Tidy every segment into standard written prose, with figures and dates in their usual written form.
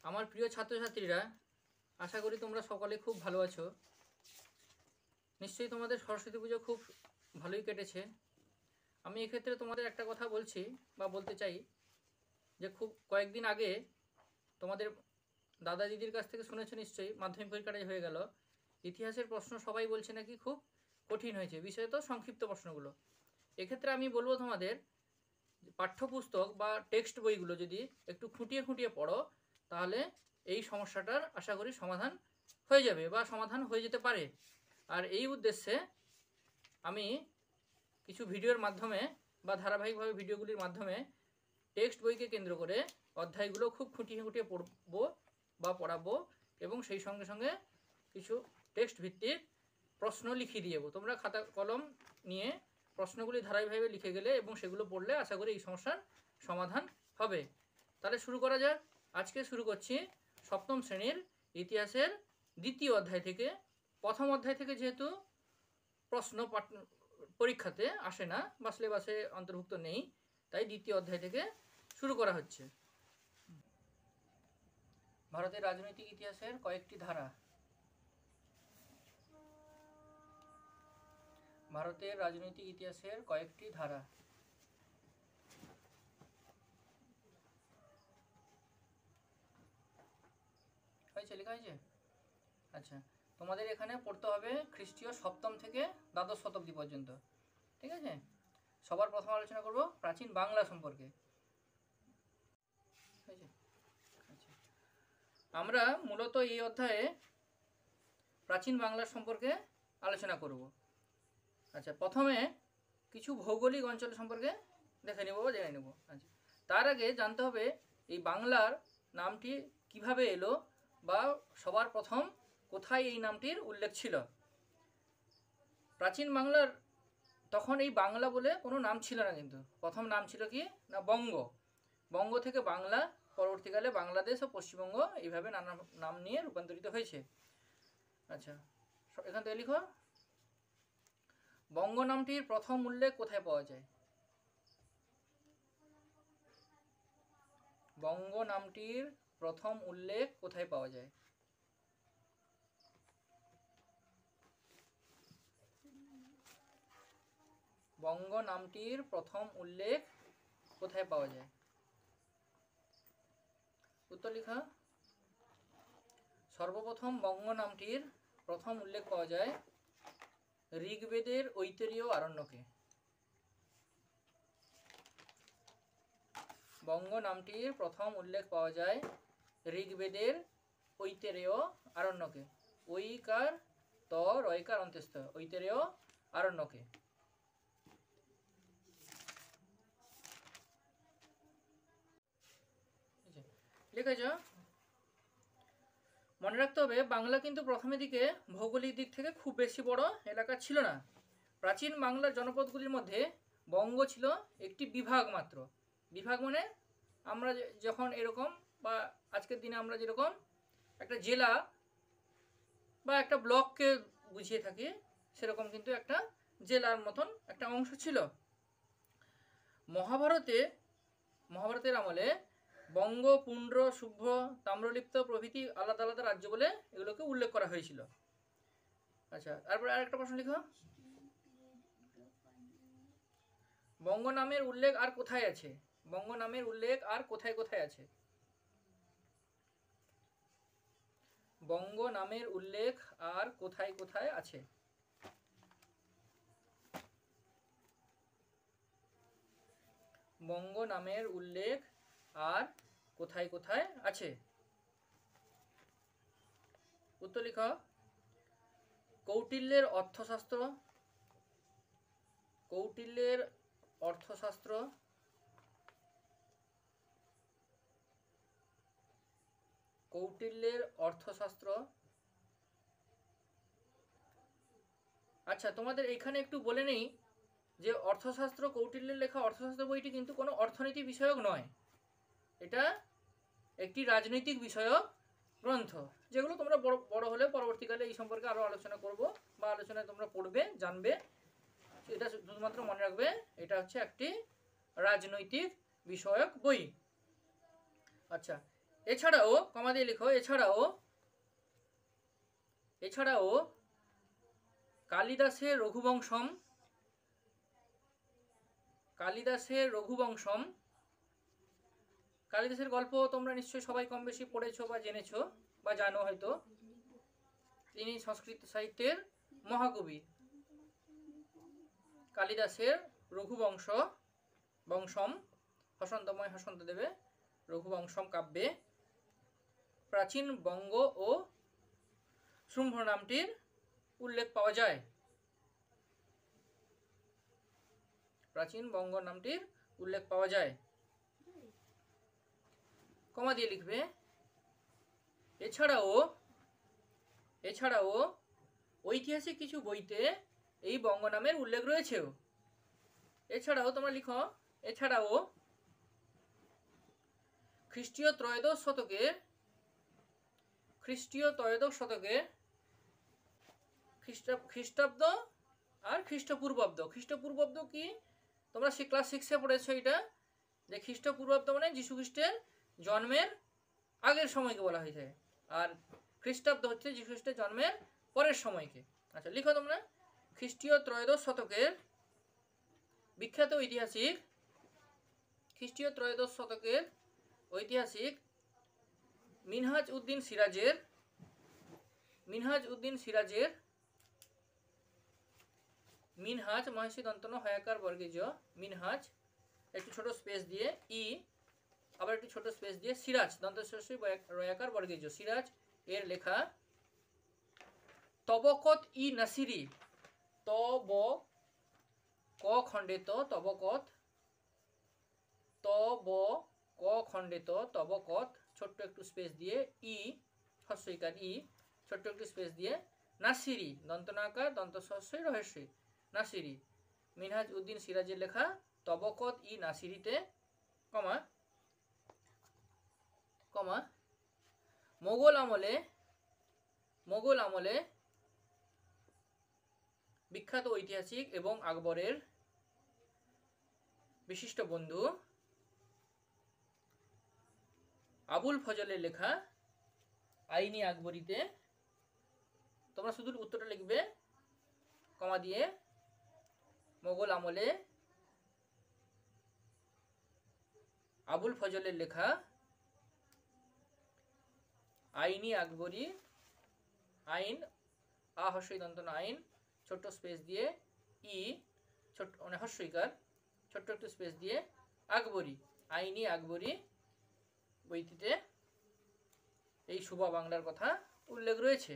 আমার প্রিয় ছাত্রছাত্রীরা, আশা করি তোমরা সকলে খুব ভালো আছো। নিশ্চয়ই তোমাদের সরস্বতী পুজো খুব ভালোই কেটেছে। আমি এক্ষেত্রে তোমাদের একটা কথা বলছি বা বলতে চাই যে খুব কয়েকদিন আগে তোমাদের দাদা দিদির কাছ থেকে শুনেছো নিশ্চয়ই, মাধ্যমিক পরীক্ষাটাই হয়ে গেল। ইতিহাসের প্রশ্ন সবাই বলছে নাকি খুব কঠিন হয়েছে, বিশেষত সংক্ষিপ্ত প্রশ্নগুলো। এক্ষেত্রে আমি বলবো তোমাদের পাঠ্যপুস্তক বা টেক্সট বইগুলো যদি একটু খুঁটিয়ে খুঁটিয়ে পড়ো, তাহলে এই সমস্যাটার আশা করি সমাধান হয়ে যাবে বা সমাধান হয়ে যেতে পারে। আর এই উদ্দেশ্যে আমি কিছু ভিডিওর মাধ্যমে বা ধারাবাহিকভাবে ভিডিওগুলির মাধ্যমে টেক্সট বইকে কেন্দ্র করে অধ্যায়গুলো খুব খুঁটিয়ে খুঁটিয়ে পড়বো বা পড়াবো, এবং সেই সঙ্গে সঙ্গে কিছু টেক্সট ভিত্তিক প্রশ্ন লিখিয়ে দিয়ে যাবো। তোমরা খাতা কলম নিয়ে প্রশ্নগুলি ধারাবাহিকভাবে লিখে গেলে এবং সেগুলো পড়লে আশা করি এই সমস্যার সমাধান হবে। তাহলে শুরু করা যাক। আজকে শুরু করছি সপ্তম শ্রেণীর ইতিহাসের দ্বিতীয় অধ্যায় থেকে। প্রথম অধ্যায় থেকে যেহেতু প্রশ্ন পরীক্ষাতে আসে না বা সিলেবাসে অন্তর্ভুক্ত নেই, তাই দ্বিতীয় অধ্যায় থেকে শুরু করা হচ্ছে। ভারতের রাজনৈতিক ইতিহাসের কয়েকটি ধারা। ভারতের রাজনৈতিক ইতিহাসের কয়েকটি ধারা। হয়েছে, লেখা হয়েছে? আচ্ছা, তোমাদের এখানে পড়তে হবে খ্রিস্টীয় সপ্তম থেকে দ্বাদশ শতাব্দী পর্যন্ত। ঠিক আছে? সবার প্রথম আলোচনা করব প্রাচীন বাংলা সম্পর্কে। হয়েছে? আচ্ছা, আমরা মূলত এই অধ্যায়ে প্রাচীন বাংলার সম্পর্কে আলোচনা করব। আচ্ছা, প্রথমে কিছু ভৌগোলিক অঞ্চল সম্পর্কে দেখে নেব বা জেনে নেব। আচ্ছা, তার আগে জানতে হবে এই বাংলার নামটি কিভাবে এলো বা সবার প্রথম কোথায় এই নামটির উল্লেখ ছিল। প্রাচীন বাংলার তখন এই বাংলা বলে কোনো নাম ছিল না, কিন্তু প্রথম নাম ছিল কি না বঙ্গ। বঙ্গ থেকে বাংলা, পরবর্তীকালে বাংলাদেশ ও পশ্চিমবঙ্গ এইভাবে নানা নাম নিয়ে রূপান্তরিত হয়েছে। আচ্ছা, এখান থেকে লিখো, বঙ্গ নামটির প্রথম উল্লেখ কোথায় পাওয়া যায়? বঙ্গ নামটির প্রথম উল্লেখ কোথায় পাওয়া যায়? বঙ্গ নামটির প্রথম উল্লেখ কোথায় পাওয়া যায়? উত্তর লেখা। সর্বপ্রথম বঙ্গ নামটির প্রথম উল্লেখ পাওয়া যায় ঋগ্বেদের ঐতরেয় আরণ্যকে। বঙ্গ নামটির প্রথম উল্লেখ পাওয়া যায় ঋগ্বেদের ঐতরেয় আরণ্যকে। ঐকার ত রয়কার অন্ত্যস্ত, ঐতরেয় আরণ্যকে। লিখেছ? মনে রাখতে হবে বাংলা কিন্তু প্রথমের দিকে ভৌগোলিক দিক থেকে খুব বেশি বড় এলাকা ছিল না। প্রাচীন বাংলার জনপদগুলির মধ্যে বঙ্গ ছিল একটি বিভাগ মাত্র। বিভাগ মানে আমরা যখন এরকম বা আজকের দিনে আমরা যেরকম একটা জেলা বা একটা ব্লককে বুঝিয়ে থাকি, সেরকম কিন্তু একটা জেলার মতন একটা অংশ ছিল। মহাভারতের আমলে বঙ্গ, পুণ্ড্র, শুভ্র, তাম্রলিপ্ত প্রভৃতি আলাদা আলাদা রাজ্য বলে এগুলোকে উল্লেখ করা হয়েছিল। আচ্ছা, তারপরে আরেকটা প্রশ্ন লিখো, বঙ্গ নামের উল্লেখ আর কোথায় আছে? বঙ্গ নামের উল্লেখ আর কোথায় কোথায় আছে? বঙ্গ নামের উল্লেখ আর কোথায় কোথায় আছে? বঙ্গ নামের উল্লেখ আর কোথায় কোথায় আছে? উত্তর লিখো। কৌটিল্যের অর্থশাস্ত্র, কৌটিল্যের অর্থশাস্ত্র, কৌটিল্যের অর্থশাস্ত্র। আচ্ছা, তোমাদের এখানে একটু বলে নেই যে অর্থশাস্ত্র, কৌটিল্যের লেখা অর্থশাস্ত্র বইটি কিন্তু কোনো অর্থনীতি বিষয়ক নয়। এটা একটি রাজনৈতিক বিষয়ক গ্রন্থ, যেগুলো তোমরা বড় হলে পরবর্তীকালে এই সম্পর্কে আরও আলোচনা করব বা আলোচনায় তোমরা পড়বে, জানবে। এটা শুধুমাত্র মনে রাখবে এটা হচ্ছে একটি রাজনৈতিক বিষয়ক বই। আচ্ছা, এছাড়াও কমা দিয়ে লিখো, এছাড়াও কালিদাসের রঘুবংশম, কালিদাসের গল্প তোমরা নিশ্চয়ই সবাই কম বেশি পড়েছো বা জেনেছো বা জানো হয়তো। তিনি সংস্কৃত সাহিত্যের মহাকবি। কালিদাসের বংশম হসন্তময় হসন্ত দেবে রঘুবংশম কাব্যে প্রাচীন বঙ্গ ও শুম্ভ নামটির উল্লেখ পাওয়া যায়। প্রাচীন বঙ্গ নামটির উল্লেখ পাওয়া যায়। কমা দিয়ে লিখবে এছাড়াও ঐতিহাসিক কিছু বইতে এই বঙ্গ নামের উল্লেখ রয়েছেও। এছাড়াও তোমরা লিখো, এছাড়াও খ্রিস্টীয় ত্রয়োদশ শতকে খ্রিস্টাব্দ আর খ্রিস্টপূর্বাব্দ কি তোমরা ক্লাস 6-এ পড়েছো এটা, যে খ্রিস্টপূর্বাব্দ মানে যীশু খ্রিস্টের জন্মের আগের সময়কে বলা হয়ে থাকে, আর খ্রিস্টাব্দ হচ্ছে যীশু খ্রিস্টের জন্মের পরের সময়কে। আচ্ছা লিখো তোমরা, খ্রিস্টীয় ত্রয়োদশ শতকের বিখ্যাত ঐতিহাসিক মিনহাজ উদ্দিন সিরাজের মিনহাজ মহেশী দন্তন হয়াকার বর্গীজ মিনহাজ একটু ছোট স্পেস দিয়ে আবার একটু ছোট স্পেস দিয়ে সিরাজ দন্তস্বরী রয়াকার বর্গীজ সিরাজ এর লেখা তবকত ই নাসিরি, তব ক খণ্ডিত তবকত, ক খণ্ডিত তবকত ছোট্ট একটু স্পেস দিয়ে হস্যইকার ছোট্ট একটু স্পেস দিয়ে নাসিরি দন্তনাকার দন্তস্বরী রহস্যই নাসিরি মিনহাজ উদ্দিন সিরাজের লেখা তবকত ই নাসিরিতে কমা মোগল আমলে বিখ্যাত ঐতিহাসিক এবং আকবরের বিশিষ্ট বন্ধু আবুল ফজলের লেখা আইনি আকবরীতে, তোমরা শুধু উত্তরটা লিখবে কমা দিয়ে, মোগল আমলে আবুল ফজলের লেখা আইনি আকবরী, আইন হস্যই দন্তন আইন ছোট্ট স্পেস দিয়ে ছোট্ট মানে হস্যইকার ছোট্ট একটু স্পেস দিয়ে আকবরী, আইনি আকবরী বইটিতে এই শুভা বাংলার কথা উল্লেখ রয়েছে।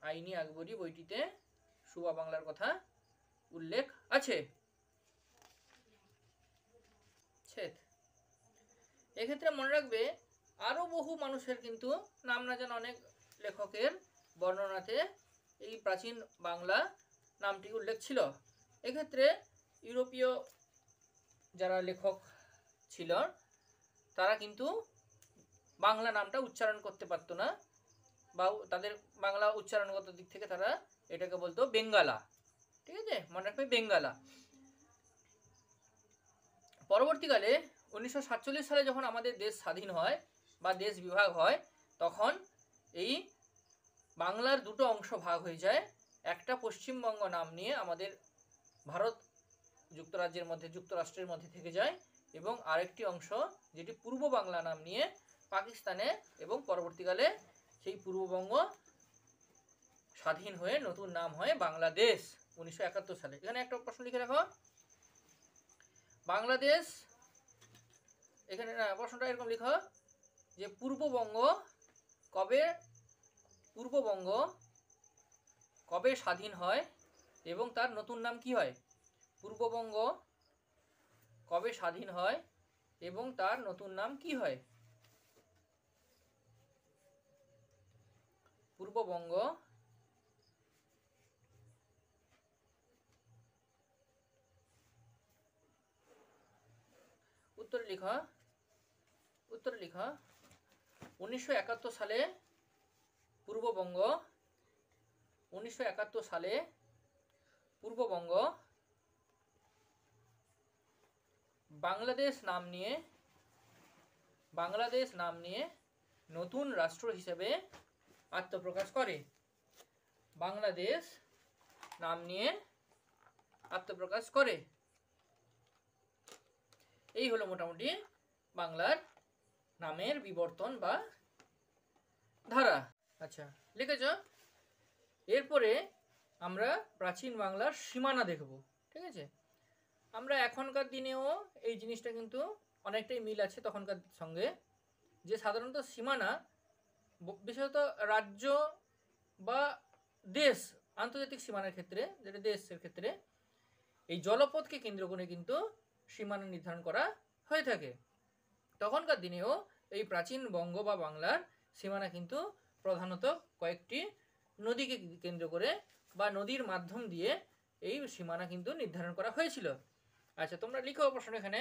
আইনি আকবরী বইটিতে শুভা বাংলার কথা উল্লেখ আছে। এক্ষেত্রে মনে রাখবে আরো বহু মানুষের কিন্তু নাম না জানা অনেক লেখকের বর্ণনাতে এই প্রাচীন বাংলা নামটি উল্লেখ ছিল। এক্ষেত্রে ইউরোপীয় যারা লেখক ছিল তারা কিন্তু বাংলা নামটা উচ্চারণ করতে পারতো না, বা তাদের বাংলা উচ্চারণগত দিক থেকে তারা এটাকে বলতো বেঙ্গালা। ঠিক আছে, মনে রাখবে বেঙ্গালা। পরবর্তীকালে 1947 সালে যখন আমাদের দেশ স্বাধীন হয় বা দেশ বিভাগ হয়, তখন এই বাংলার দুটো অংশ ভাগ হয়ে যায়। একটা পশ্চিমবঙ্গ নাম নিয়ে আমাদের ভারত যুক্তরাষ্ট্রের মধ্যে থেকে যায়, এবং আরেকটি অংশ যেটি পূর্ব বাংলা নাম নিয়ে পাকিস্তানে, এবং পরবর্তীকালে সেই পূর্ববঙ্গ স্বাধীন হয়ে নতুন নাম হয় বাংলাদেশ 1971 সালে। এখানে একটা প্রশ্ন লিখে রাখো, বাংলাদেশ, এখানে প্রশ্নটা এরকম লিখো যে পূর্ববঙ্গ কবে স্বাধীন হয় এবং তার নতুন নাম কি হয়? পূর্ববঙ্গ কবে স্বাধীন হয় এবং তার নতুন নাম কি হয়? পূর্ববঙ্গ উত্তর লিখো 1971 সালে পূর্ববঙ্গ 1971 সালে পূর্ববঙ্গ বাংলাদেশ নাম নিয়ে নতুন রাষ্ট্র হিসেবে আত্মপ্রকাশ করে। বাংলাদেশ নাম নিয়ে আত্মপ্রকাশ করে। এই হলো মোটামুটি বাংলার নামের বিবর্তন বা ধারা। আচ্ছা, লিখেছ? এরপরে আমরা প্রাচীন বাংলার সীমানা দেখব। ঠিক আছে, আমরা এখনকার দিনেও এই জিনিসটা কিন্তু অনেকটাই মিল আছে তখনকার সঙ্গে, যে সাধারণত সীমানা বিশেষত রাজ্য বা দেশ, আন্তর্জাতিক সীমানার ক্ষেত্রে, যেটা দেশের ক্ষেত্রে এই জলপথকে কেন্দ্র করে কিন্তু সীমানা নির্ধারণ করা হয়ে থাকে। তখনকার দিনেও এই প্রাচীন বঙ্গ বা বাংলার সীমানা কিন্তু প্রধানত কয়েকটি নদীকে কেন্দ্র করে বা নদীর মাধ্যম দিয়ে এই সীমানা কিন্তু নির্ধারণ করা হয়েছিল। আচ্ছা, তোমরা লিখো প্রশ্ন এখানে,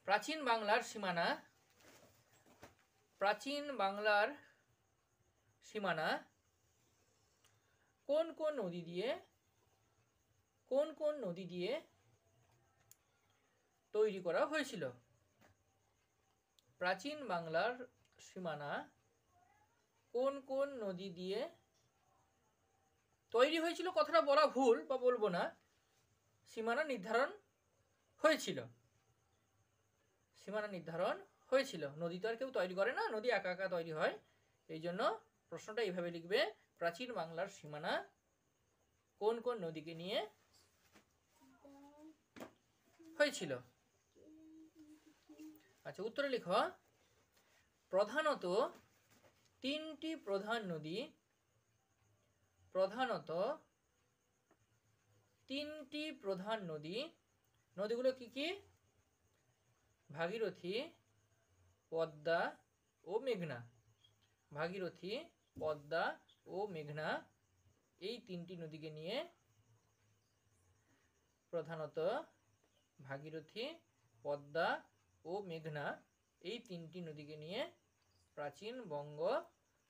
প্রাচীন বাংলার সীমানা কোন কোন নদী দিয়ে তৈরি করা হয়েছিল? প্রাচীন বাংলার সীমানা কোন কোন নদী দিয়ে তৈরি হয়েছিল কথাটা বলা ভুল, বা বলবো না, সীমানা নির্ধারণ হয়েছিল। নদী তো আর কেউ তৈরি করে না, নদী একা একা তৈরি হয়। এই জন্য প্রশ্নটা এইভাবে লিখবে, প্রাচীন বাংলার সীমানা কোন কোন নদীকে নিয়ে হয়েছিল। আচ্ছা, উত্তরে লিখো, প্রধানত তিনটি প্রধান নদী, নদীগুলো কি কি? ভাগীরথী, পদ্মা ও মেঘনা। ভাগীরথী, পদ্মা ও মেঘনা এই তিনটি নদীকে নিয়ে, প্রধানত ভাগীরথী, পদ্মা ও মেঘনা এই তিনটি নদীকে নিয়ে প্রাচীন বঙ্গ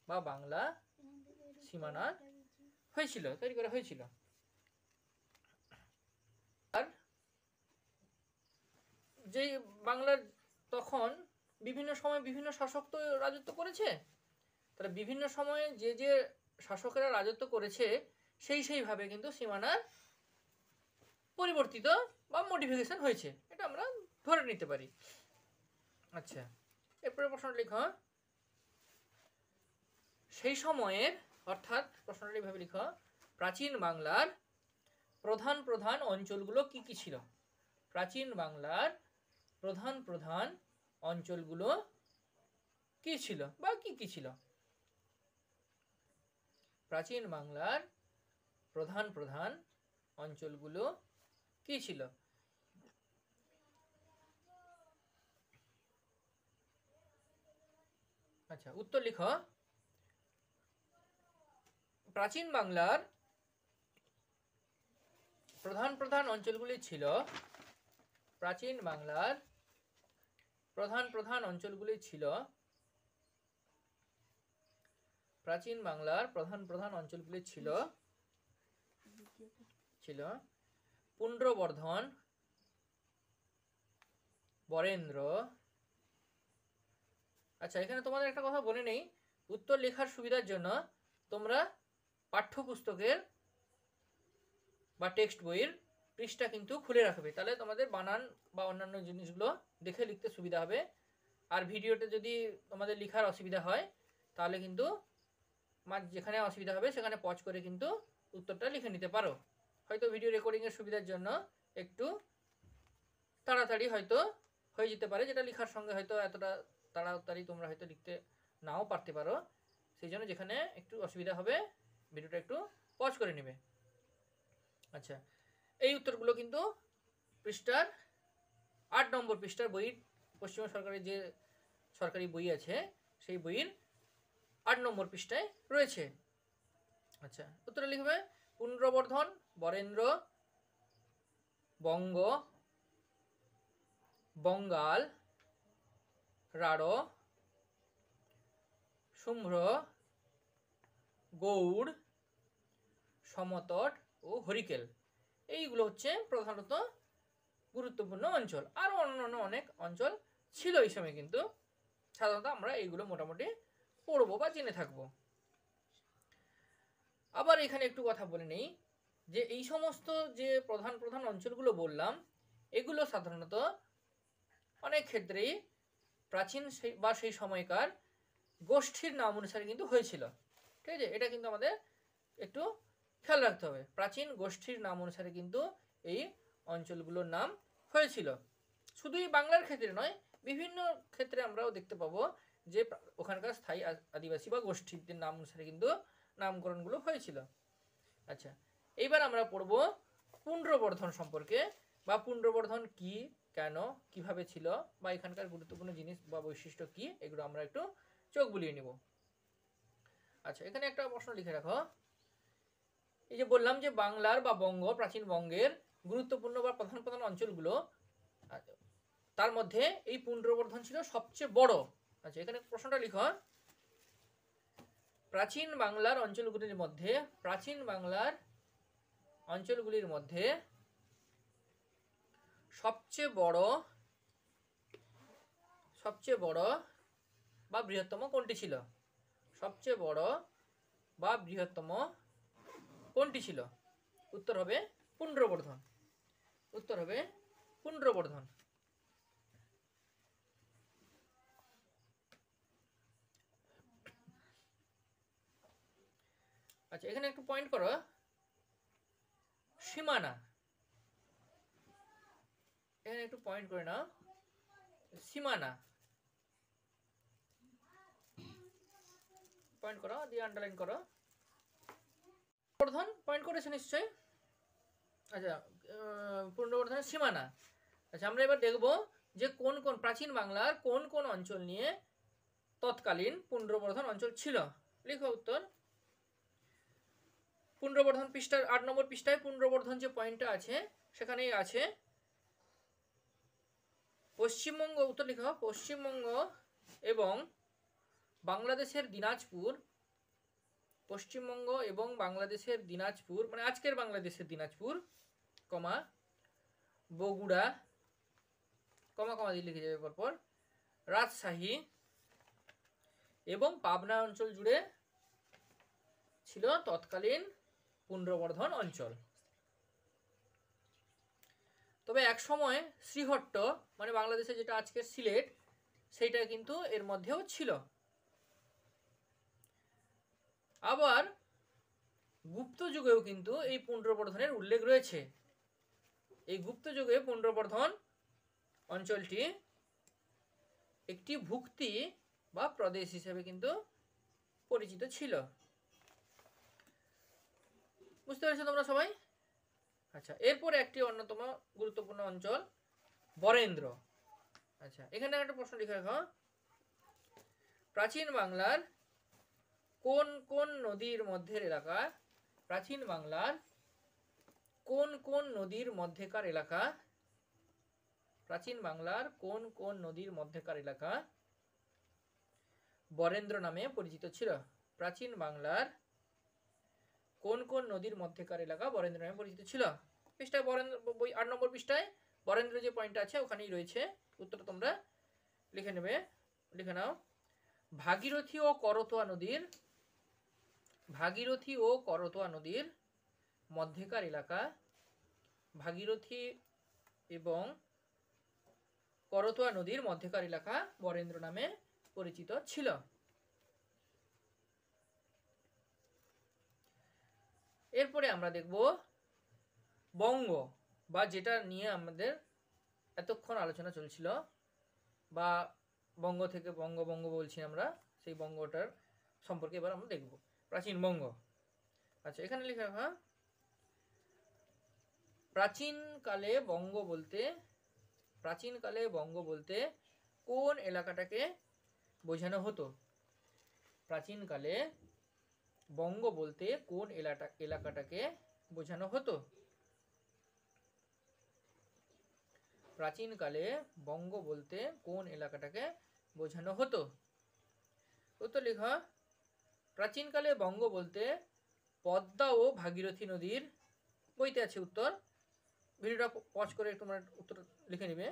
বা বাংলা সীমানা হয়েছিল, তৈরি করা হয়েছিল। আর যে বাংলার তখন বিভিন্ন সময় বিভিন্ন শাসক তো রাজত্ব করেছে, তাহলে বিভিন্ন সময়ে যে যে শাসকেরা রাজত্ব করেছে সেইভাবে কিন্তু সীমানার পরিবর্তিত বা মডিফিকেশন হয়েছে, এটা আমরা ধরে নিতে পারি। আচ্ছা, এরপরে প্রশ্ন লিখো, সেই সময়ের, অর্থাৎ প্রশ্নটা এইভাবে লিখো, প্রাচীন বাংলার প্রধান প্রধান অঞ্চলগুলো কি কি ছিল? প্রাচীন বাংলার প্রধান অঞ্চলগুলো কি ছিল বা কি কি ছিল? প্রাচীন বাংলার প্রধান অঞ্চলগুলো কি ছিল? আচ্ছা, উত্তর লিখো, প্রাচীন বাংলার প্রধান অঞ্চলগুলি ছিল, প্রাচীন বাংলার প্রধান অঞ্চলগুলি ছিল পুন্ড্রবর্ধন, বরেন্দ্র। আচ্ছা, এখানে তোমাদের একটা কথা বলে নেই, উত্তর লেখার সুবিধার জন্য তোমরা পাঠ্যপুস্তকের বা টেক্সট বইয়ের পৃষ্ঠা কিন্তু খুলে রাখবে, তাহলে তোমাদের বানান বা অন্যান্য জিনিসগুলো দেখে লিখতে সুবিধা হবে। আর ভিডিওতে যদি তোমাদের লেখার অসুবিধা হয় তাহলে কিন্তু যেখানে অসুবিধা হবে সেখানে পজ করে কিন্তু উত্তরটা লিখে নিতে পারো। হয়তো ভিডিও রেকর্ডিংয়ের সুবিধার জন্য একটু তাড়াতাড়ি হয়তো হয়ে যেতে পারে, যেটা লেখার সঙ্গে হয়তো এতটা তাড়াতাড়ি তোমরা হয়তো লিখতে নাও পারতে পারো, সেই জন্য যেখানে একটু অসুবিধা হবে ভিডিওটা একটু পজ করে নেবে। আচ্ছা, এই উত্তরগুলো কিন্তু পৃষ্ঠার 8 নম্বর পৃষ্ঠার বইয়ের, পশ্চিমবঙ্গ সরকারের যে সরকারি বই আছে সেই বইয়ের 8 নম্বর পৃষ্ঠায় রয়েছে। আচ্ছা, উত্তরে লিখবে, পুন্ড্রবর্ধন, বরেন্দ্র, বঙ্গ, বঙ্গাল, রাঢ়, শুম্ভ্র, গৌড়, সমতট ও হরিকেল। এইগুলো হচ্ছে প্রধানত গুরুত্বপূর্ণ অঞ্চল। আরও অন্যান্য অনেক অঞ্চল ছিল এই সময়, কিন্তু সাধারণত আমরা এইগুলো মোটামুটি পড়বো বা জেনে থাকবো। আবার এখানে একটু কথা বলে নেই যে এই সমস্ত যে প্রধান প্রধান অঞ্চলগুলো বললাম, এগুলো সাধারণত অনেক ক্ষেত্রেই প্রাচীন বা সেই সময়কার গোষ্ঠীর নাম অনুসারে কিন্তু হয়েছিল। ঠিক আছে, এটা কিন্তু আমাদের একটু খেয়াল রাখতে হবে। প্রাচীন গোষ্ঠীর নাম অনুসারে কিন্তু এই অঞ্চলগুলোর নাম হয়েছিল। শুধুই বাংলার ক্ষেত্রে নয়, বিভিন্ন ক্ষেত্রে আমরাও দেখতে পাবো যে ওখানকার স্থায়ী আদিবাসী বা গোষ্ঠীদের নাম অনুসারে কিন্তু নামকরণগুলো হয়েছিল। আচ্ছা, এইবার আমরা পড়ব পুণ্ড্রবর্ধন সম্পর্কে, বা পুণ্ড্রবর্ধন কি, কেন, কিভাবে ছিল, বা এখানকার গুরুত্বপূর্ণ জিনিস বা বৈশিষ্ট্য কি, এগুলো আমরা একটু চোখ বুলিয়ে নিব। আচ্ছা, এখানে একটা প্রশ্ন লিখে রাখো। এই যে বললাম যে বাংলার বা বঙ্গ, প্রাচীন বঙ্গের গুরুত্বপূর্ণ বা প্রধান প্রধান অঞ্চলগুলো, তার মধ্যে এই পুণ্ড্রবর্ধন ছিল সবচেয়ে বড়। আচ্ছা, এখানে প্রশ্নটা লিখো, প্রাচীন বাংলার অঞ্চলগুলির মধ্যে, প্রাচীন বাংলার অঞ্চলগুলির মধ্যে সবচেয়ে বড় বা বৃহত্তম কোনটি ছিল? সবচেয়ে বড় বা বৃহত্তম কোনটি ছিল? উত্তর হবে পুণ্ড্রবর্ধন। উত্তর হবে পুণ্ড্রবর্ধন। আচ্ছা, এখানে একটু পয়েন্ট করো, সীমানা। এখানে একটু পয়েন্ট করে নাও, সীমানা পয়েন্ট করো, দিয়ে আন্ডারলাইন করো। পুণ্ড্রবর্ধন পয়েন্ট করেছে নিশ্চয়ই। আচ্ছা, পুণ্ড্রবর্ধনের সীমানা। আচ্ছা, আমরা এবার দেখব যে কোন কোন প্রাচীন বাংলার কোন কোন অঞ্চল নিয়ে তৎকালীন পুণ্ড্রবর্ধন অঞ্চল ছিল। লিখো উত্তর। পুণ্ড্রবর্ধন পৃষ্ঠার 8 নম্বর পৃষ্ঠায় পুণ্ড্রবর্ধন যে পয়েন্টটা আছে সেখানেই আছে পশ্চিমবঙ্গ। উত্তর লিখো, পশ্চিমবঙ্গ এবং বাংলাদেশের দিনাজপুর, পশ্চিমবঙ্গ এবং বাংলাদেশের দিনাজপুর, মানে আজকের বাংলাদেশের দিনাজপুর, কমা বগুড়া, কমা কমা দিয়ে লিখে যাবে পরপর, রাজশাহী এবং পাবনা অঞ্চল জুড়ে ছিল তৎকালীন পুণ্ড্রবর্ধন অঞ্চল। তবে এক সময় শ্রীহট্ট, মানে বাংলাদেশে যেটা আজকের সিলেট, সেইটা কিন্তু এর মধ্যেও ছিল। আবার গুপ্ত যুগেও কিন্তু এই পুণ্ড্রবর্ধনের উল্লেখ রয়েছে। এই গুপ্ত যুগে পুণ্ড্রবর্ধন অঞ্চলটি একটি ভুক্তি বা প্রদেশ হিসেবে কিন্তু পরিচিত ছিল। বুঝতে পেরেছো তোমরা সবাই? আচ্ছা, এরপরে একটি অন্যতম গুরুত্বপূর্ণ অঞ্চল বরেন্দ্র। আচ্ছা, এখানে একটা প্রশ্ন লিখে রাখো, প্রাচীন বাংলার কোন কোন নদীর মধ্যের এলাকা, প্রাচীন বাংলার কোন কোন নদীর মধ্যেকার এলাকা, প্রাচীন বাংলার কোন কোন নদীর মধ্যেকার এলাকা বরেন্দ্র নামে পরিচিত ছিল? প্রাচীন বাংলার কোন কোন নদীর মধ্যেকার এলাকা বরেন্দ্র নামে পরিচিত ছিল? পৃষ্ঠায় বরেন্দ্র, বই 8 নম্বর পৃষ্ঠায় বরেন্দ্র যে পয়েন্ট আছে ওখানেই রয়েছে। উত্তরটা তোমরা লিখে নেবে, লিখে নাও। ভাগীরথী ও করতোয়া নদীর, ভাগীরথী ও করতোয়া নদীর মধ্যেকার এলাকা, ভাগীরথী এবং করতোয়া নদীর মধ্যেকার এলাকা বরেন্দ্র নামে পরিচিত ছিল। এরপরে আমরা দেখব বঙ্গ, বা যেটা নিয়ে আমাদের এতক্ষণ আলোচনা চলছিল, বা বঙ্গ থেকে বঙ্গবঙ্গ বলছি আমরা, সেই বঙ্গটার সম্পর্কে এবার আমরা দেখব, প্রাচীন বঙ্গ। আচ্ছা, এখানে লিখে রাখা, প্রাচীনকালে বঙ্গ বলতে, প্রাচীনকালে বঙ্গ বলতে কোন এলাকাটাকে বোঝানো হতো? প্রাচীনকালে বঙ্গ বলতে কোন এলাকাটাকে বোঝানো হতো? প্রাচীনকালে বঙ্গ বলতে কোন এলাকাটাকে বোঝানো হতো? উত্তর লিখো, প্রাচীনকালে বঙ্গ বলতে পদ্মা ও ভাগীরথী নদীর, বইতে আছে উত্তর, ভিডিওটা পজ করে তোমরা উত্তর লিখে নিবে।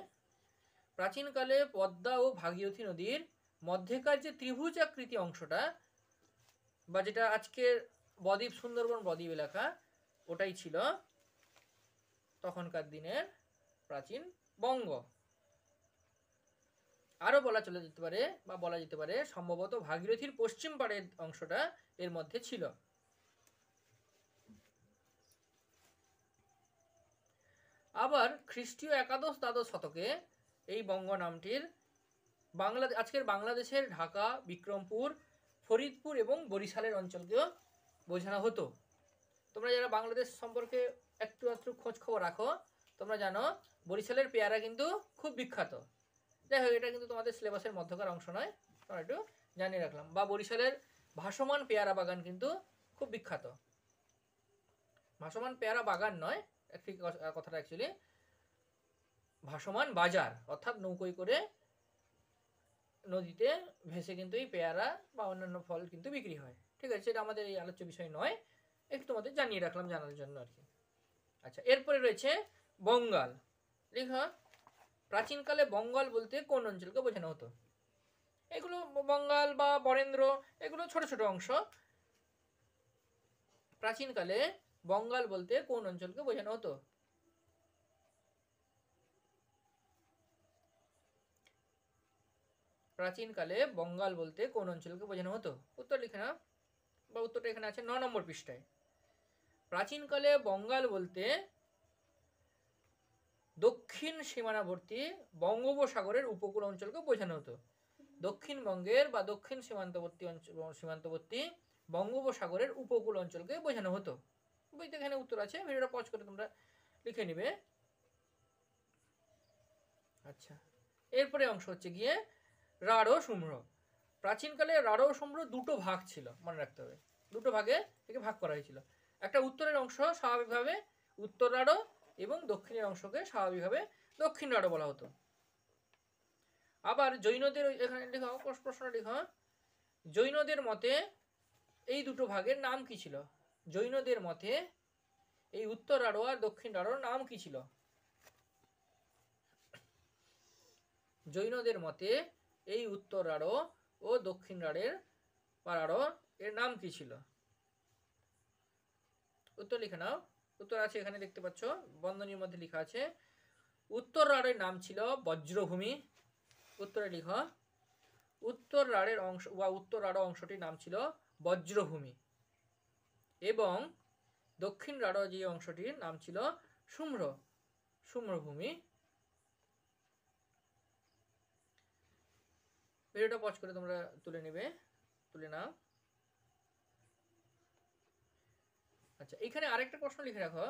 প্রাচীনকালে পদ্মা ও ভাগীরথী নদীর মধ্যেকার যে ত্রিভুজ আকৃতি অংশটা, বা যেটা আজকের বদ্বীপ সুন্দরবন বদ্বীপ এলাকা, ওটাই ছিল তখনকার দিনের প্রাচীন বঙ্গ। আরো বলা যেতে পারে সম্ভবত ভাগীরথীর পশ্চিম পাড়ের অংশটা এর মধ্যে ছিল। আবার খ্রিস্টীয় একাদশ দ্বাদশ শতকে এই বঙ্গ নামটির আজকের বাংলাদেশের ঢাকা, বিক্রমপুর, ফরিদপুর এবং বরিশালের অঞ্চলকেও বোঝানো হতো। তোমরা যারা বাংলাদেশ সম্পর্কে একটু খোঁজ খবর রাখো, তোমরা জানো বরিশালের পেয়ারা কিন্তু খুব বিখ্যাত। যাই হোক, এটা কিন্তু তোমাদের সিলেবাসের মধ্যকার অংশ নয়, তোমরা একটু জানিয়ে রাখলাম। বা বরিশালের ভাসমান পেয়ারা বাগান কিন্তু খুব বিখ্যাত। ভাসমান পেয়ারা বাগান নয়, কথাটা অ্যাকচুয়ালি ভাসমান বাজার, অর্থাৎ নৌকোয় করে নদীতে ভেসে কিন্তু এই পেয়ারা বা অন্যান্য ফল কিন্তু বিক্রি হয়। ঠিক আছে, সেটা আমাদের এই আলোচ্য বিষয় নয়, একটু তোমাদের জানিয়ে রাখলাম জানার জন্য আর কি। আচ্ছা, এরপরে রয়েছে বঙ্গাল। লেখা, প্রাচীনকালে বঙ্গাল বলতে কোন অঞ্চলকে বোঝানো হতো? এগুলো বঙ্গাল বা বরেন্দ্র, এগুলো ছোট ছোট অংশ। প্রাচীনকালে বঙ্গাল বলতে কোন অঞ্চলকে বোঝানো হতো? প্রাচীনকালে বঙ্গাল বলতে কোন অঞ্চলকে বোঝানো হতো? উত্তর লিখে নাও, বা উত্তরটা এখানে আছে 9 নম্বর পৃষ্ঠায়। প্রাচীনকালে বঙ্গাল বলতে দক্ষিণ সীমানাবর্তী বঙ্গোপসাগরের উপকূল অঞ্চলকে বোঝানো হতো। দক্ষিণবঙ্গের বা দক্ষিণ সীমান্তবর্তী বঙ্গোপসাগরের উপকূল অঞ্চলকে বোঝানো হতো। বইতে এখানে উত্তর আছে, ভিডিওটা পজ করে তোমরা লিখে নিবে। আচ্ছা, এরপরে অংশ হচ্ছে গিয়ে রাঢ় শুম্র। প্রাচীনকালে রাঢ় শুম্র দুটো ভাগ ছিল, মনে রাখতে হবে। দুটো ভাগে থেকে ভাগ করা হয়েছিল। একটা উত্তরের অংশ স্বাভাবিকভাবে উত্তর রাঢ় এবং দক্ষিণের অংশকে স্বাভাবিকভাবে দক্ষিণ রাঢ় বলা হতো। আবার জৈনদের, এখানে লেখা প্রশ্ন লেখা, জৈনদের মতে এই দুটো ভাগের নাম কি ছিল? জৈনদের মতে এই উত্তর রাঢ় আর দক্ষিণ রাঢ়র নাম কি ছিল? জৈনদের মতে এই উত্তর রাঢ় ও দক্ষিণ রাঢ় এর নাম কি ছিল? উত্তর লিখে নাও। উত্তর আছে এখানে, দেখতে পাচ্ছ বন্ধনীর মধ্যে লেখা আছে। উত্তর রাঢ়ের নাম ছিল বজ্রভূমি। উত্তরে লিখ, উত্তর রাঢ়ের অংশ বা উত্তর রাঢ় অংশটির নাম ছিল বজ্রভূমি, এবং দক্ষিণ রাঢ় যে অংশটির নাম ছিল শুম্রভূমি। ভিডিওটা পজ করে তোমরা তুলে নাও। আচ্ছা, এখানে আরেকটা প্রশ্ন লিখে রাখো,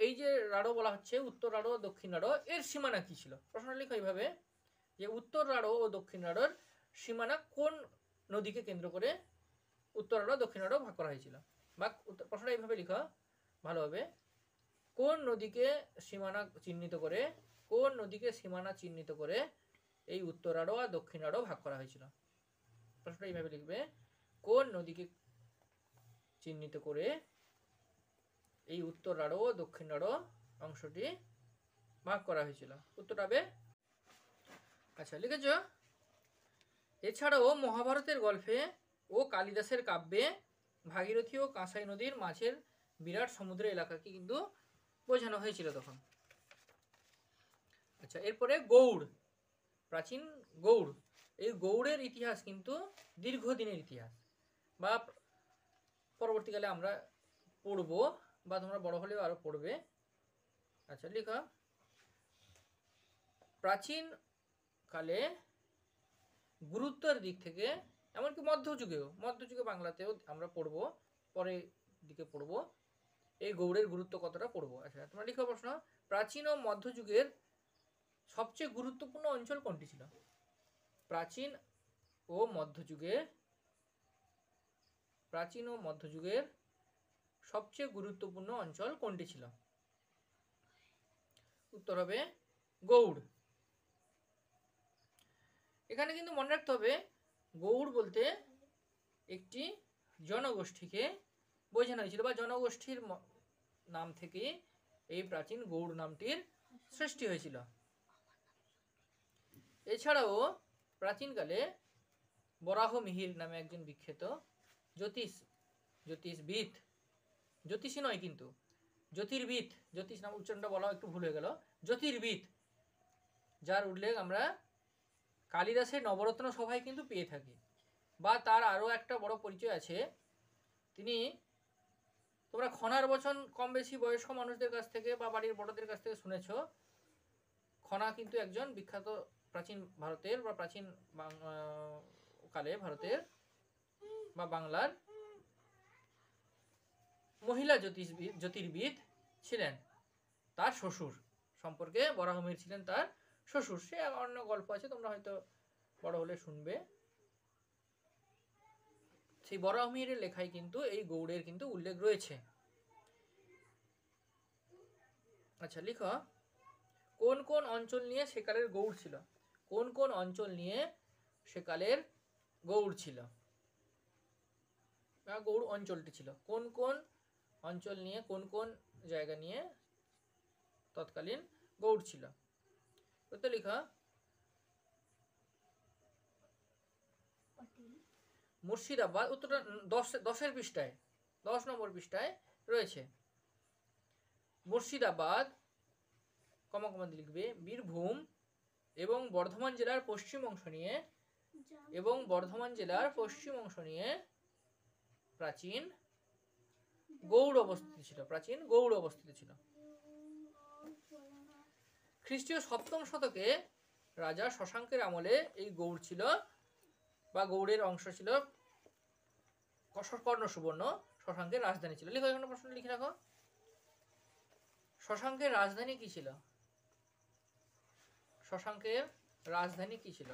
এই যে রাঢ় বলা হচ্ছে উত্তর রাঢ় দক্ষিণ রাঢ়, এর সীমানা কি ছিল? প্রশ্নটা লিখো এইভাবে যে উত্তর রাঢ় ও দক্ষিণ রাঢ়র সীমানা কোন নদীকে কেন্দ্র করে উত্তর রাঢ় দক্ষিণ রাঢ় ভাগ করা হয়েছিল? বা প্রশ্নটা এইভাবে লিখো ভালোভাবে, কোন নদীকে সীমানা চিহ্নিত করে এই উত্তর রাঢ় আর দক্ষিণ রাঢ় ভাগ করা হয়েছিল? প্রশ্নটা এইভাবে লিখবে, কোন নদীকে চিহ্নিত করে এই উত্তর রাঢ় ও দক্ষিণ রাঢ় অংশটি ভাগ করা হয়েছিল? উত্তরটা হবে, আচ্ছা লিখেছ। এছাড়াও মহাভারতের গল্পে ও কালিদাসের কাব্যে ভাগীরথী ও কাঁসাই নদীর মাঝের বিরাট সমুদ্র এলাকাকে কিন্তু বোঝানো হয়েছিল তখন। আচ্ছা, এরপরে গৌড়। প্রাচীন গৌড়, এই গৌড়ের ইতিহাস কিন্তু দীর্ঘদিনের ইতিহাস, বা পরবর্তীকালে আমরা পড়ব, বা তোমরা বড় হলেও আরো পড়বে। আচ্ছা লেখা, প্রাচীন কালে গুরুত্বের দিক থেকে, এমনকি মধ্যযুগে বাংলাতেও আমরা পড়ব, পরে দিকে পড়ব এই গৌড়ের গুরুত্ব কতটা পড়ব। আচ্ছা, তোমরা লিখো প্রশ্ন, প্রাচীন ও মধ্যযুগের সবচেয়ে গুরুত্বপূর্ণ অঞ্চল কোনটি ছিল? প্রাচীন ও মধ্যযুগের সবচেয়ে গুরুত্বপূর্ণ অঞ্চল কোনটি ছিল? উত্তর হবে গৌড়। এখানে কিন্তু মনে রাখতে হবে, গৌড় বলতে একটি জনগোষ্ঠীকে বোঝানো হয়েছিল, বা জনগোষ্ঠীর নাম থেকে এই প্রাচীন গৌড় নামটির সৃষ্টি হয়েছিল। এছাড়াও প্রাচীনকালে বরাহ মিহির নামে একজন বিখ্যাত জ্যোতিষবিদ, জ্যোতিষী নয় কিন্তু জ্যোতির্বিদ, জ্যোতিষ নাম উচ্চারণটা বলা একটু ভুল হয়ে গেল, জ্যোতির্বিদ, যার উল্লেখ আমরা কালিদাসের নবরত্ন সভায় কিন্তু পেয়ে থাকি। বা তার আরও একটা বড় পরিচয় আছে, তিনি, তোমরা খনার বচন কম বেশি বয়স্ক মানুষদের কাছ থেকে বা বাড়ির বড়দের কাছ থেকে শুনেছ। খনা কিন্তু একজন বিখ্যাত প্রাচীন ভারতের বা প্রাচীন কালে ভারতের বা বাংলার মহিলা জ্যোতির্বিদ ছিলেন। তার শ্বশুর সম্পর্কে বরাহমিহির ছিলেন তার শ্বশুর। সে অন্য গল্প আছে, তোমরা হয়তো বড় হলে শুনবে। সেই বরাহমিহিরের লেখায় কিন্তু এই গৌড়ের কিন্তু উল্লেখ রয়েছে। আচ্ছা, লিখো কোন কোন অঞ্চল নিয়ে সেকালের গৌড় ছিল? কোন কোন অঞ্চল নিয়ে সেকালের গৌড় ছিল বা গৌড় অঞ্চলটি ছিল? কোন কোন অঞ্চল নিয়ে, কোন কোন জায়গা নিয়ে তৎকালীন গৌড় ছিল? তো লিখা মুর্শিদাবাদ, উত্তরটা 10 পৃষ্ঠায়, 10 নম্বর পৃষ্ঠায় রয়েছে। মুর্শিদাবাদ কমা কমা লিখবে, বীরভূম এবং বর্ধমান জেলার পশ্চিম অংশ নিয়ে প্রাচীন গৌড় অবস্থিত ছিল। খ্রিস্টীয় 7ম শতকে রাজা শশাঙ্কের আমলে এই গৌড় ছিল বা গৌড়ের অংশ ছিল কর্ণ সুবর্ণ, শশাঙ্কের রাজধানী ছিল। লিখো, এখানে প্রশ্ন লিখে রাখো, শশাঙ্কের রাজধানী কি ছিল? শশাঙ্কের রাজধানী কি ছিল?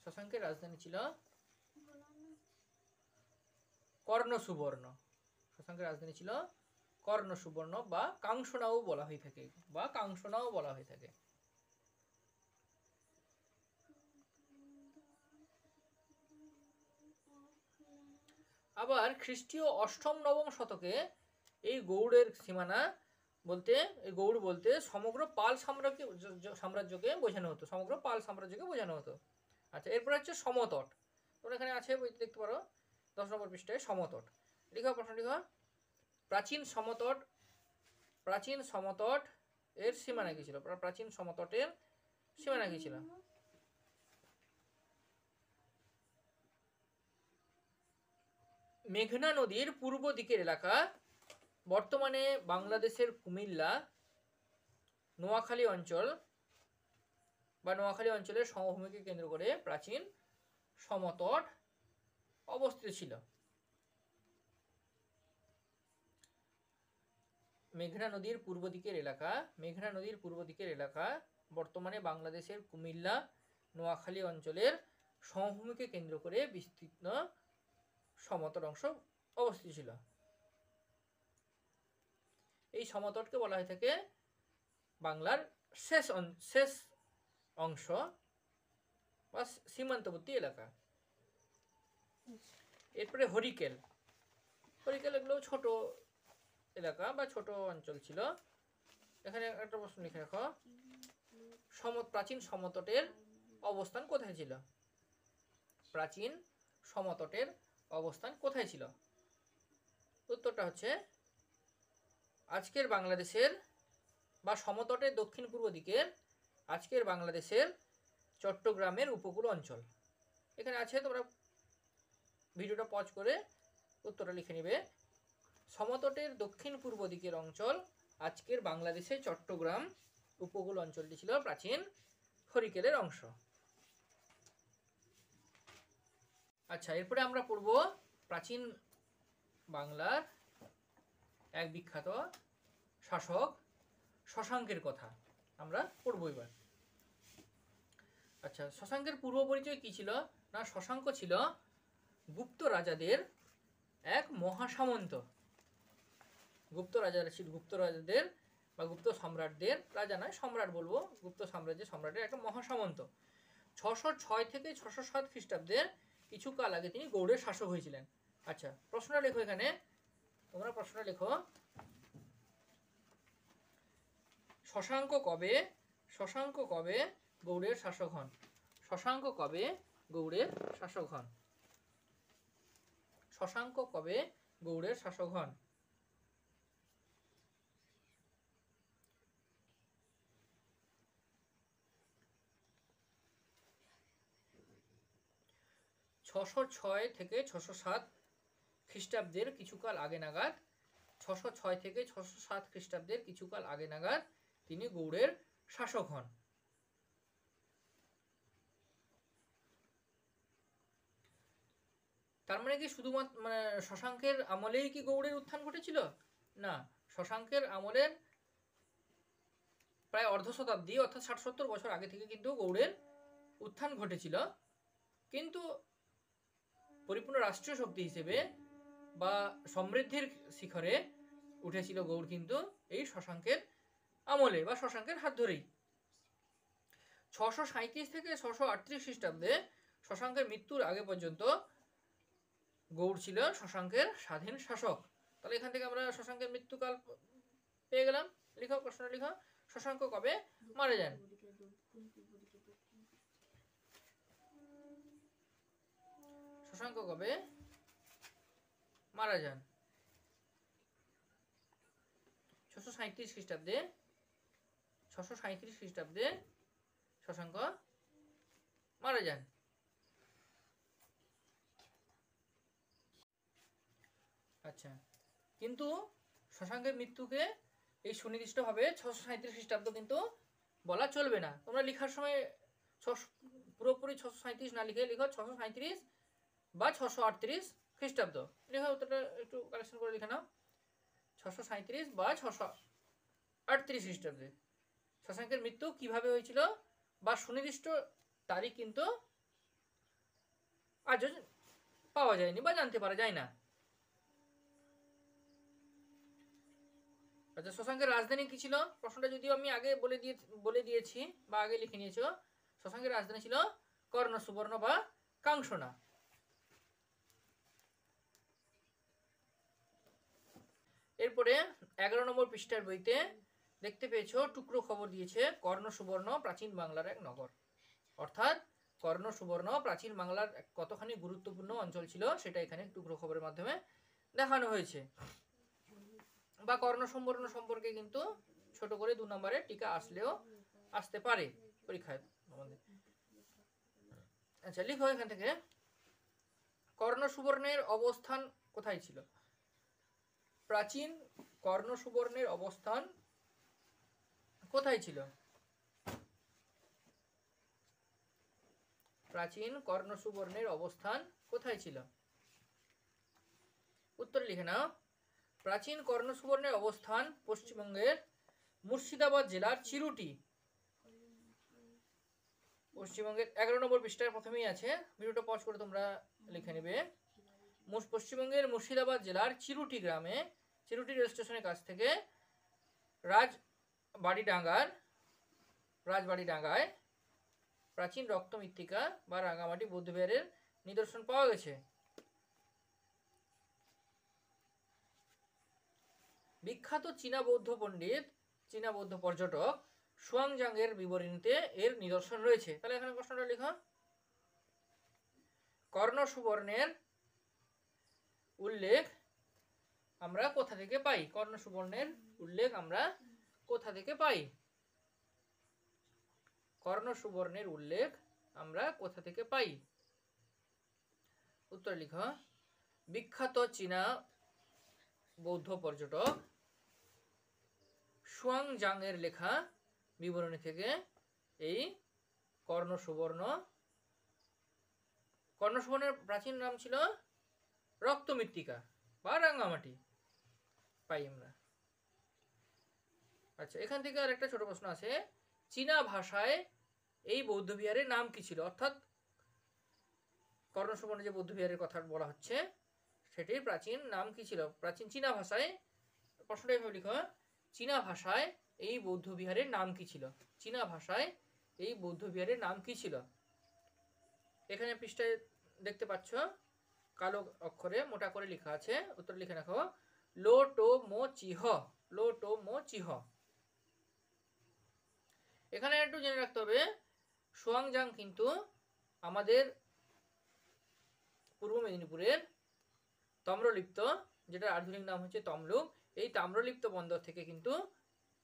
শশাঙ্কের রাজধানী ছিল কর্ণ সুবর্ণ। শশাঙ্কের রাজধানী ছিল কর্ণ সুবর্ণ বা কাংসনাও বলা হয়ে থাকে। আবার খ্রিস্টীয় 8ম 9ম শতকে এই গৌড়ের সীমানা বলতে, এই গৌড় বলতে সমগ্র পাল সাম্রাজ্যকে বোঝানো হতো। আচ্ছা, এরপর হচ্ছে সমতট। তোমরা এখানে আছে বইতে দেখতে পারো 10 নম্বর পৃষ্ঠায় সমতট। লিখো, প্রশ্ন লিখো, প্রাচীন সমতট এর সীমানা কি ছিল? প্রাচীন সমতটের সীমানা কি ছিল? মেঘনা নদীর পূর্ব দিকের এলাকা, বর্তমানে বাংলাদেশের কুমিল্লা, নোয়াখালী অঞ্চলের সমভূমিকে কেন্দ্র করে প্রাচীন সমতট অবস্থিত ছিল। মেঘনা নদীর পূর্ব দিকের এলাকা বর্তমানে বাংলাদেশের কুমিল্লা, নোয়াখালী অঞ্চলের সমভূমিকে কেন্দ্র করে বিস্তীর্ণ সমতট অংশ অবস্থিত ছিল। এই সমতটকে বলা হয়ে থাকে বাংলার শেষ অংশ বা সীমান্তবর্তী এলাকা। এরপরে হরিকেল এগুলো ছোট এলাকা বা ছোট অঞ্চল ছিল। এখানে একটা প্রশ্ন লিখে রাখো, প্রাচীন সমতটের অবস্থান কোথায় ছিল? প্রাচীন সমতটের অবস্থান কোথায় ছিল? উত্তরটা হচ্ছে আজকের বাংলাদেশের বা সমতটের দক্ষিণ পূর্ব দিকের আজকের বাংলাদেশের চট্টগ্রামের উপকূল অঞ্চল। এখানে আছে, তোমরা ভিডিওটা পজ করে উত্তরটা লিখে নিবে। সমতটের দক্ষিণ পূর্ব দিকের অঞ্চল আজকের বাংলাদেশের চট্টগ্রাম উপকূল অঞ্চলটি ছিল প্রাচীন হরিকেলের অংশ। আচ্ছা, এরপরে আমরা পড়ব প্রাচীন বাংলার এক বিখ্যাত শাসক শশাঙ্কের কথা আমরা পড়ব এবার। আচ্ছা, শশাঙ্কের পূর্ব পরিচয় কি ছিল? না, শশাঙ্ক ছিল গুপ্ত রাজাদের এক মহাসামন্ত। গুপ্ত রাজাদের বা গুপ্ত সম্রাটদের, রাজা নয় সম্রাট বলবো, গুপ্ত সম্রাটের একটা মহাসামন্ত। 606 থেকে 607 খ্রিস্টাব্দের কিছুকাল আগে তিনি গৌড়ের শাসক হয়েছিলেন। আচ্ছা, প্রশ্নটা লেখো এখানে, তোমরা প্রশ্নটা লেখো। শশাঙ্ক কবে গৌড়ের শাসক হন? শশাঙ্ক কবে গৌড়ের শাসক হন? শশাঙ্ক কবে গৌড়ের শাসক হন? ছশো ছয় থেকে 607 খ্রিস্টাব্দের কিছুকাল আগে নাগাদ, 606 থেকে 607 খ্রিস্টাব্দের কিছুকাল আগে নাগাদ তিনি গৌড়ের শাসক হন। তার মানে কি শুধুমাত্র মানে শশাঙ্কের আমলেই কি গৌড়ের উত্থান ঘটেছিল? না, শশাঙ্কের আমলের প্রায় অর্ধ শতাব্দী অর্থাৎ 60-70 বছর আগে থেকে কিন্তু গৌড়ের উত্থান ঘটেছিল, কিন্তু পরিপূর্ণ রাষ্ট্রীয় শক্তি হিসেবে বা সমৃদ্ধির শিখরে উঠেছিল গৌড় কিন্তু এই শশাঙ্কের আমলে বা শশাঙ্কের হাত ধরেই। 637 থেকে 638 খ্রিস্টাব্দে শশাঙ্কের মৃত্যুর আগে পর্যন্ত গৌড় ছিল শশাঙ্কের স্বাধীন শাসক। তাহলে এখান থেকে আমরা শশাঙ্কের মৃত্যুকাল পেয়ে গেলাম। লিখো, প্রশ্নটা লিখো। শশাঙ্ক কবে মারা যান? শশাঙ্ক কবে মারা যান? 637 খ্রিস্টাব্দে। 637 খ্রিস্টাব্দে শশাঙ্ক মারা যান। আচ্ছা, কিন্তু শশাঙ্কের মৃত্যুকে এই সুনির্দিষ্টভাবে 637 খ্রিস্টাব্দ কিন্তু বলা চলবে না। তোমরা লেখার সময় পুরোপুরি 637 না লিখে লিখো 637 বা 638 খ্রিস্টাব্দ। লেখা উত্তরটা একটু কালেকশন করে লিখে নাও। 637 বা 638 খ্রিস্টাব্দে শশাঙ্কের মৃত্যু কিভাবে হয়েছিল বা সুনির্দিষ্ট তারিখ কিন্তু আজও পাওয়া যায়নি বা জানতে পারা যায় না। আচ্ছা, শশাঙ্কের রাজধানী কি ছিল? প্রশ্নটা যদিও আমি আগে বলে দিয়েছি বা আগে লিখে নিয়েছো। শশাঙ্কের রাজধানী ছিল কর্ণ সুবর্ণ বা কাংসনা। এরপরে 11 নম্বর পৃষ্ঠার বইতে দেখতে পেয়েছো টুকরো খবর দিয়েছে কর্ণ সুবর্ণ প্রাচীন বাংলার এক নগর। অর্থাৎ কর্ণ সুবর্ণ প্রাচীন বাংলার কতখানি গুরুত্বপূর্ণ অঞ্চল ছিল সেটা এখানে টুকরো খবরের মাধ্যমে দেখানো হয়েছে। বা কর্ণ সুবর্ণ সম্পর্কে কিন্তু ছোট করে 2 নম্বরে টিকা আসলেও আসতে পারে পরীক্ষায় আমাদের। আচ্ছা, লিখো এখান থেকে কর্ণ সুবর্ণের অবস্থান কোথায় ছিল? প্রাচীন কর্ণ সুবর্ণের অবস্থান কোথায় ছিল? প্রাচীন কর্ণ সুবর্ণের অবস্থান কোথায় ছিল? উত্তর লিখে নাও। প্রাচীন কর্ণ সুবর্ণের অবস্থান পশ্চিমবঙ্গের মুর্শিদাবাদ জেলার চিরুটি। পশ্চিমবঙ্গের 11 নম্বর পৃষ্ঠার প্রথমেই আছে, ভিডিওটা পজ করে তোমরা লিখে নেবে। পশ্চিমবঙ্গের মুর্শিদাবাদ জেলার চিরুটি গ্রামে, চিরুটি রেল স্টেশনের কাছ থেকে রাজবাড়িডাঙ্গায় প্রাচীন রক্ত মৃত্তিকা বা রাঙামাটি বৌদ্ধবিহারের নিদর্শন পাওয়া গেছে। বিখ্যাত চীনা বৌদ্ধ পণ্ডিত, চীনা বৌদ্ধ পর্যটক সুয়াংজাংয়ের বিবরণীতে এর নিদর্শন রয়েছে। তাহলে এখানে প্রশ্নটা লেখা। কর্ণ সুবর্ণের উল্লেখ আমরা কোথা থেকে পাই? কর্ণ সুবর্ণের উল্লেখ আমরা কোথা থেকে পাই? কর্ণ সুবর্ণের উল্লেখ আমরা কোথা থেকে পাই? উত্তর লিখো। বিখ্যাত চীনা বৌদ্ধ পর্যটক সুয়াংজাংয়ের লেখা বিবরণী থেকে এই কর্ণ সুবর্ণের প্রাচীন নাম ছিল রক্ত মৃত্তিকা বা রাঙ্গামাটি পাই আমরা। আচ্ছা, এখান থেকে আর একটা ছোট প্রশ্ন আছে। চীনা ভাষায় এই বৌদ্ধ বিহারের নাম কি ছিল? অর্থাৎ কর্ণ সুবর্ণে যে বৌদ্ধ বিহারের কথা বলা হচ্ছে সেটির প্রাচীন নাম কি ছিল? প্রাচীন চীনা ভাষায়, প্রশ্নটা এভাবে লিখো, চীনা ভাষায় এই বৌদ্ধ বিহারের নাম কি ছিল? চীনা ভাষায় এই বৌদ্ধ বিহারের নাম কি ছিল? এখানে পৃষ্ঠায় দেখতে পাচ্ছ কালো অক্ষরে মোটা করে লেখা আছে, উত্তর লিখে রাখো, লো টো মো চিহ, লো টো মো চিহ। এখানে একটু জেনে রাখতে হবে সুয়াংজাং কিন্তু আমাদের পূর্ব মেদিনীপুরের তাম্রলিপ্ত, যেটা আধুনিক নাম হচ্ছে তমলুক, এই তাম্রলিপ্ত বন্দর থেকে কিন্তু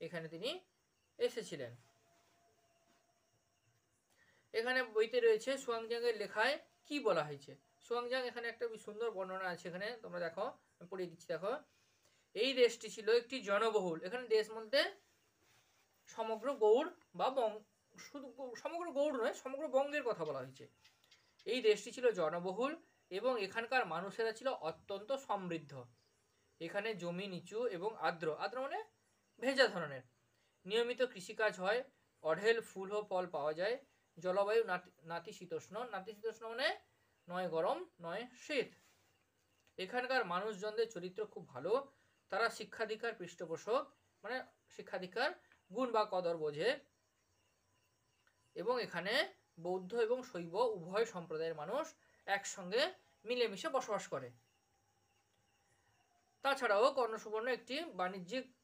এখানে তিনি এসেছিলেন। এখানে বইতে রয়েছে সুয়াংজাং এর লেখায় কি বলা হয়েছে। সুয়াংজাং এখানে একটা সুন্দর বর্ণনা আছে, এখানে তোমরা দেখো, আমি পড়িয়ে দিচ্ছি, দেখো। এই দেশটি ছিল একটি জনবহুল, এখানে দেশ বলতে সমগ্র গৌড় বা শুধু সমগ্র গৌড় নয়, সমগ্র বঙ্গের কথা বলা হয়েছে। এই দেশটি ছিল জনবহুল এবং এখানকার মানুষেরা ছিল অত্যন্ত সমৃদ্ধ। এখানে জমি নিচু এবং আর্দ্র, আর্দ্র মানে ভেজা ধরনের। নিয়মিত কৃষিকাজ হয়, অঢেল ফুল ও ফল পাওয়া যায়। জলবায়ু নাতিশীতোষ্ণ, নাতিশীতোষ্ণ মানে নয় গরম নয় শীত। এখানকার মানুষজনদের চরিত্র খুব ভালো, তারা শিক্ষাধিকার পৃষ্ঠপোষক, মানে শিক্ষাধিকার গুণ বা কদর বোঝে। এবং এখানে বৌদ্ধ এবং শৈব উভয় সম্প্রদায়ের মানুষ একসঙ্গে মিলেমিশে বসবাস করে। তাছাড়াও কর্ণসুবর্ণ একটি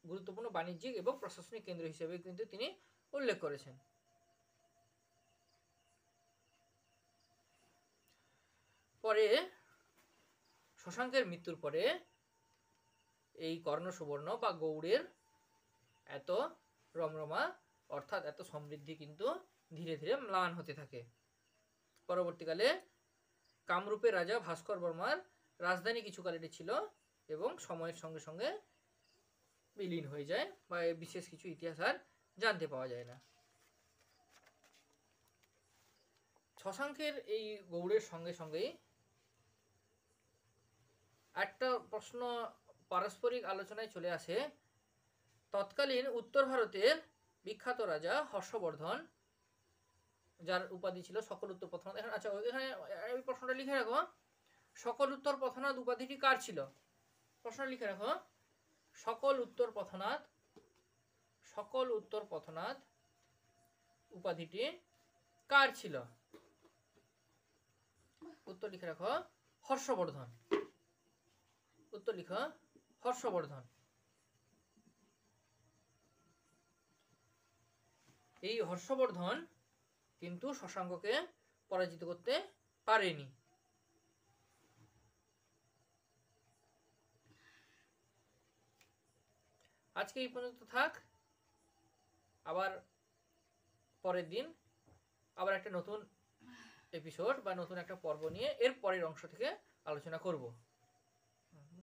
গুরুত্বপূর্ণ বাণিজ্যিক এবং প্রশাসনিক কেন্দ্র হিসেবে কিন্তু তিনি উল্লেখ করেছেন। পরে শশাঙ্কের মৃত্যুর পরে এই কর্ণসুবর্ণ বা গৌড়ের এত রমরমা অর্থাৎ এত সমৃদ্ধি কিন্তু ধীরে ধীরে ম্লান হতে থাকে। পরবর্তীকালে কামরূপের রাজা ভাস্কর বর্মার রাজধানী কিছুকাল এটি ছিল এবং সময়ের সঙ্গে সঙ্গে বিলীন হয়ে যায় বা বিশেষ কিছু ইতিহাস আর জানতে পাওয়া যায় না। শশাঙ্কের এই গৌড়ের সঙ্গে সঙ্গেই একটা প্রশ্ন পারস্পরিক আলোচনায় চলে আসে, তৎকালীন উত্তর ভারতের বিখ্যাত রাজা হর্ষবর্ধন, যার উপাধি ছিল সকল উত্তর পথনাথ। এখন আচ্ছা, এখানে এই প্রশ্নটা লিখে রাখো, সকল উত্তর পথনাথ উপাধিটি কার ছিল? প্রশ্ন লিখে রাখো, সকল উত্তর পথনাথ উপাধিটি কার ছিল? উত্তর লিখে রাখো হর্ষবর্ধন। উত্তর লিখো হর্ষবর্ধন। এই হর্ষবর্ধন কিন্তু শশাঙ্ককে পরাজিত করতে পারেনি। আজকে এই পর্যন্ত থাক, আবার পরের দিন আবার একটা নতুন এপিসোড বা নতুন একটা পর্ব নিয়ে এর পরের অংশ থেকে আলোচনা করব।